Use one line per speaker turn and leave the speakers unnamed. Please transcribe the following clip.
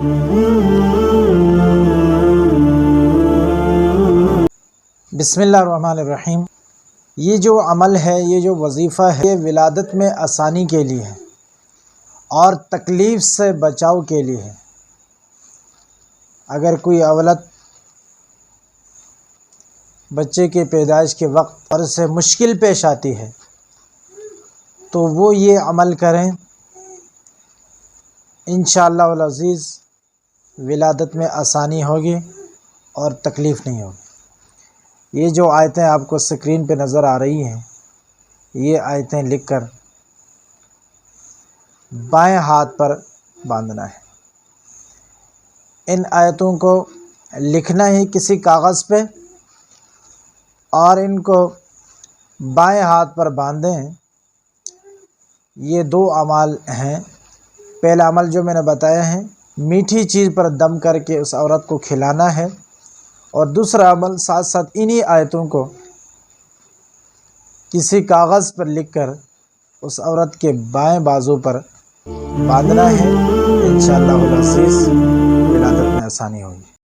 بسم اللہ الرحمن الرحیم۔ یہ جو عمل ہے، یہ جو وظیفہ ہے، یہ ولادت میں آسانی کے لیے ہے اور تکلیف سے بچاؤ کے لیے ہے۔ اگر کوئی عورت بچے کے پیدائش کے وقت اور اسے مشکل پیش آتی ہے تو وہ یہ عمل کریں، انشاءاللہ العزیز ولادت میں آسانی ہوگی اور تکلیف نہیں ہوگی۔ یہ جو آیتیں آپ کو اسکرین پہ نظر آ رہی ہیں، یہ آیتیں لکھ کر بائیں ہاتھ پر باندھنا ہے۔ ان آیتوں کو لکھنا ہے کسی کاغذ پہ اور ان کو بائیں ہاتھ پر باندھیں۔ یہ دو اعمال ہیں۔ پہلا عمل جو میں نے بتایا ہے، میٹھی چیز پر دم کر کے اس عورت کو کھلانا ہے، اور دوسرا عمل ساتھ ساتھ انہی آیتوں کو کسی کاغذ پر لکھ کر اس عورت کے بائیں بازو پر باندھنا ہے۔ انشاءاللہ العزیز ولادت میں آسانی ہوگی۔